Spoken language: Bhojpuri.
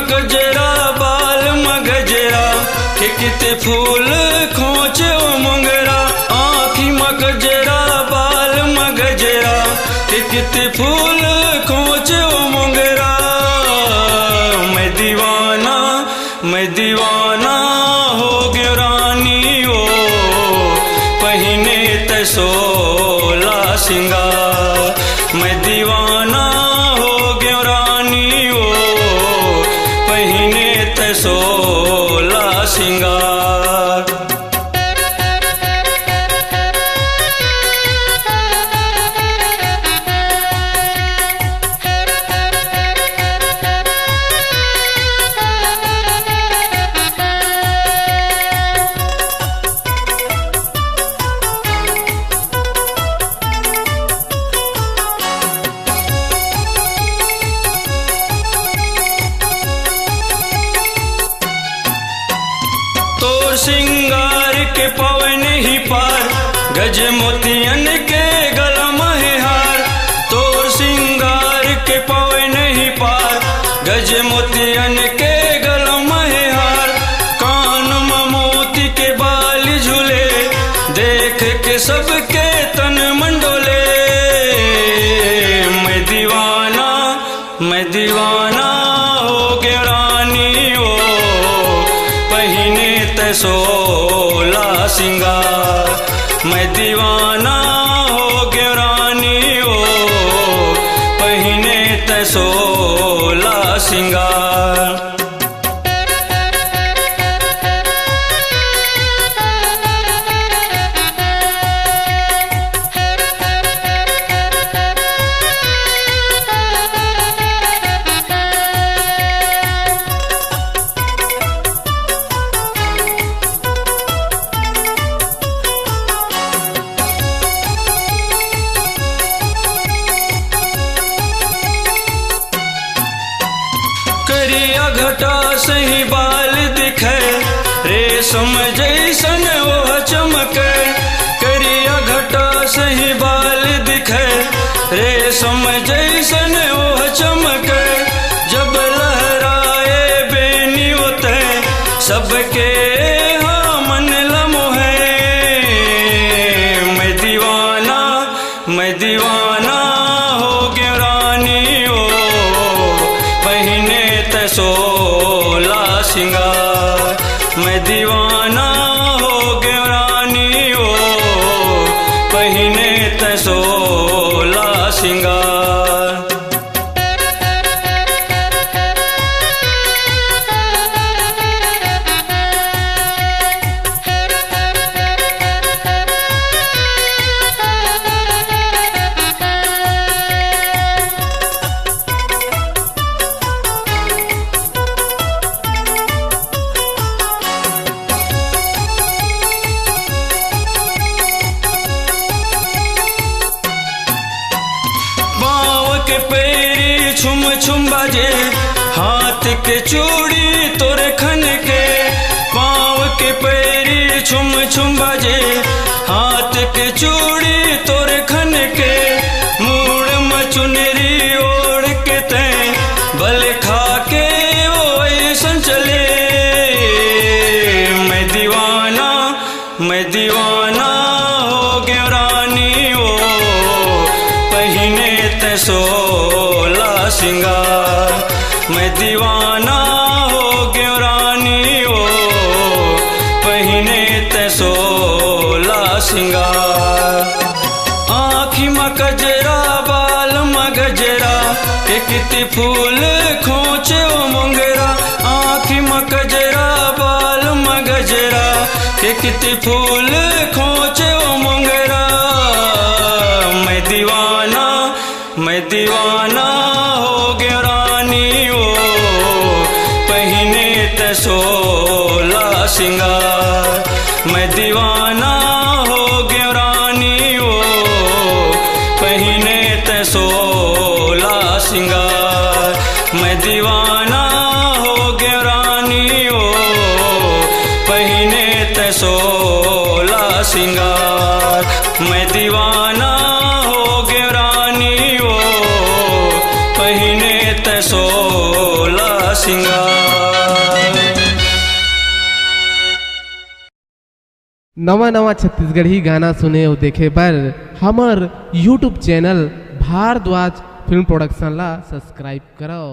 गजरा बाल मगजरा के किते फूल खोचे ओ मुंगरा आँखी मगजरा बाल मगजरा के किते फूल खोचे ओ मुंगरा मैं दीवाना हो गयो रानी ओ पहिने ते सोला सिंगार मैं दीवाना हो गयो रानी ओ पहिने ते सोला सिंगार तोर सिंगार के पवन ही पार गज मोतियन के गलम है हार तोर सिंगार के पवन ही पार गज मोतियन के गलम है हार कान में मोती के बाल झूले देख के सबके तन मंडोले मैं दीवाना हो गया रानी ओ पहिने ते सोला सिंगार मैं दीवाना हो गया रानी ओ पहिने ते सोला सिंगार करिया घटा सही बाल दिखे रेशम जैसन ओह चमके करिया घटा सही बाल दिखे रेशम जैसन ओह चमके जब लहराए बेनी होते सबके हाँ मन लमोहे मैं दीवाना हो गया रानी ओ पहिने ते सोला सिंगार मैं दीवाना हो गया रानी ओ पहिने ते सोला सिंगार के पैरी छुम छुम बाजे हाथ के चूड़ी तोरे खन के पाँव के पैरी छुम छुम बाजे हाथ के चूड़ी तोरे खन के मूड़ मचुनरी ओढ़ के तैं बल खा के वो ऐसन चले मैं दीवाना हो गया रानी ओ पहिने ते सोला सिंगार मैं दीवाना हो गया रानी ओ पहिने ते सोला सिंगार आँखी में गजरा बाल में गजरा के किती फूल खोचे ओ मुंगरा आँखी में गजरा बाल में गजरा के किती फूल खोचे ओ मुंगरा मैं दीवाना हो गया रानी ओ पहिने ते सोला सिंगार मैं दीवाना हो गया रानी ओ पहिने ते सोला सिंगार मैं दीवाना हो गया रानी ओ पहिने ते सोला सिंगार मैं दीवाना हो गया रानी ओ पहिने ते सोला सिंगार। नवा नवा छत्तीसगढ़ी गाना सुने और देखे बर हमर YouTube channel Bharadwaj film production ला सब्सक्राइब करो।